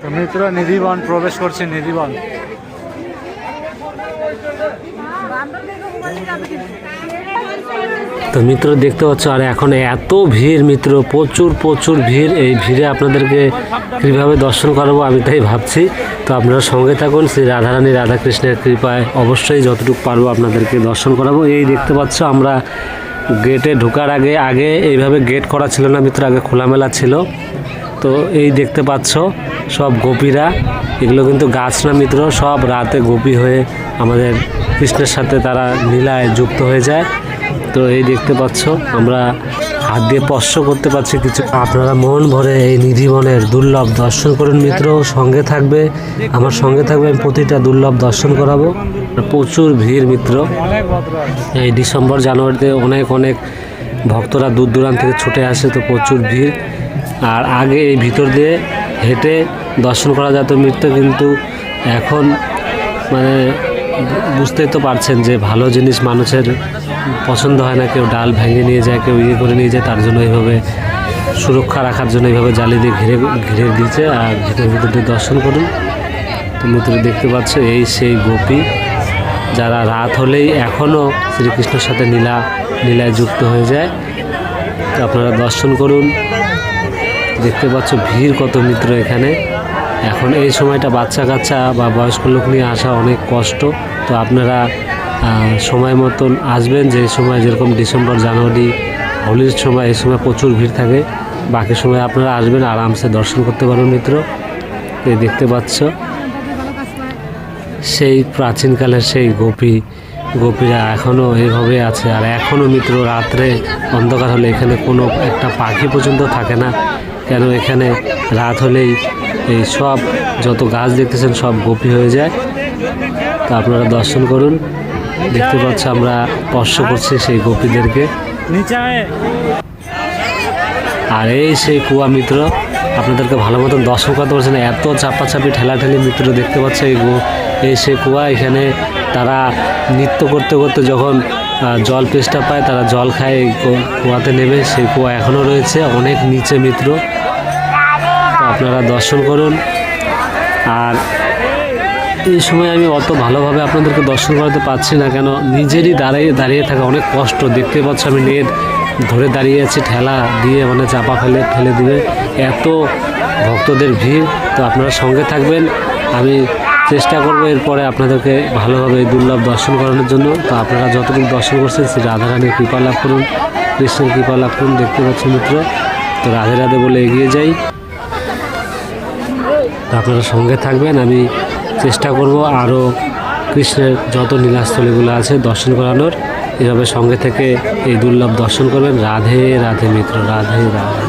তো মিত্র নিধিবন প্রবেশ করছে নিধিবন। তো মিত্র দেখতে পাচ্ছ আর এখন এত ভিড় মিত্র, প্রচুর প্রচুর ভিড়। এই ভিড়ে আপনাদেরকে কীভাবে দর্শন করাবো আমি তাই ভাবছি। তো আপনারা সঙ্গে থাকুন, শ্রী রাধারানী রাধাকৃষ্ণের কৃপায় অবশ্যই যতটুকু পারবো আপনাদেরকে দর্শন করাবো। এই দেখতে পাচ্ছ আমরা গেটে ঢোকার আগে এইভাবে গেট করা ছিল না মিত্র, আগে খোলামেলা ছিল। তো এই দেখতে পাচ্ছ সব গোপীরা, এগুলো কিন্তু গাছ না মিত্র, সব রাতে গোপী হয়ে আমাদের কৃষ্ণের সাথে তারা লীলায় যুক্ত হয়ে যায়। তো এই দেখতে পাচ্ছ আমরা হাত দিয়ে স্পর্শ করতে পারছি কিছু। আপনারা মন ভরে এই নিধিবনের দুর্লভ দর্শন করুন মিত্র, সঙ্গে থাকবে, আমার সঙ্গে থাকবে, আমি প্রতিটা দুর্লভ দর্শন করাবো। প্রচুর ভিড় মিত্র, এই ডিসেম্বর জানুয়ারিতে অনেক অনেক ভক্তরা দূর দূরান্ত থেকে ছুটে আসে। তো প্রচুর ভিড়। আর আগে এই ভিতর দিয়ে হেঁটে দর্শন করা যেত মিত্র, কিন্তু এখন মানে বুঝতেই তো পারছেন যে ভালো জিনিস মানুষের পছন্দ হয় না, কেউ ডাল ভেঙে নিয়ে যায়, কেউ করে নিয়ে যায়, তার জন্য এইভাবে সুরক্ষা রাখার জন্য এইভাবে জালি দিয়ে ঘিরে দিয়েছে। আর ভিতর দিয়ে দর্শন করুন। তো মিত্র দেখতে পাচ্ছ এই সেই গোপী যারা রাত হলেই এখনও শ্রীকৃষ্ণের সাথে লীলায় যুক্ত হয়ে যায়। তো আপনারা দর্শন করুন। দেখতে পাচ্ছ ভিড় কত মিত্র এখানে। এখন এই সময়টা বাচ্চা কাচ্চা বা বয়স্ক লোক নিয়ে আসা অনেক কষ্ট। তো আপনারা সময় মতন আসবেন, যে সময় যেরকম ডিসেম্বর জানুয়ারি হোলির সময়, এই সময় প্রচুর ভিড় থাকে। বাকি সময় আপনারা আসবেন, আরামসে দর্শন করতে পারবেন মিত্র। এই দেখতে পাচ্ছ সেই প্রাচীনকালের সেই গোপীরা এখনও এইভাবে আছে। আর এখনও মিত্র রাত্রে অন্ধকার হলে এখানে কোনো একটা পাখি পর্যন্ত থাকে না, কেন এখানে রাত হলেই এই সব যত গাছ দেখতেছেন সব গোপী হয়ে যায়। তো আপনারা দর্শন করুন। দেখতে পাচ্ছ আমরা স্পর্শ করছি সেই গোপীদেরকে। আর এই সেই কুয়া মিত্র, আপনাদেরকে ভালো মতন দর্শন করতে পারছে না, এত চাপাচাপি ঠেলাঠেলি মিত্র। দেখতে পাচ্ছ এই সেই কুয়া, এখানে তারা নৃত্য করতে করতে যখন জল তেষ্টা পায় তারা জল খায় এই কুয়াতে নেমে। সেই কুয়া এখনও রয়েছে অনেক নিচে মিত্র। তো আপনারা দর্শন করুন। আর এই সময় আমি অত ভালোভাবে আপনাদেরকে দর্শন করাতে পারছি না, কেন নিজেরই দাঁড়িয়ে থাকা অনেক কষ্ট। দেখতে পাচ্ছ আমি নেট ধরে দাঁড়িয়ে আছি, ঠেলা দিয়ে মানে চাপা ফেলে দিবে, এত ভক্তদের ভিড়। তো আপনারা সঙ্গে থাকবেন, আমি চেষ্টা করবো এরপরে আপনাদেরকে ভালোভাবে এই দুর্লভ দর্শন করানোর জন্য। তো আপনারা যতটুকু দর্শন করছেন শ্রী রাধারানীর কৃপা লাভ করুন, কৃষ্ণের কৃপা লাভ করুন। দেখতে পাচ্ছেন মিত্র। তো রাধে রাধে বলে এগিয়ে যাই। তো আপনারা সঙ্গে থাকবেন, আমি চেষ্টা করব আরও কৃষ্ণের যত লীলাস্থলীগুলো আছে দর্শন করানোর। এভাবে সঙ্গে থেকে এই দুর্লভ দর্শন করবেন। রাধে রাধে মিত্র, রাধে রাধে।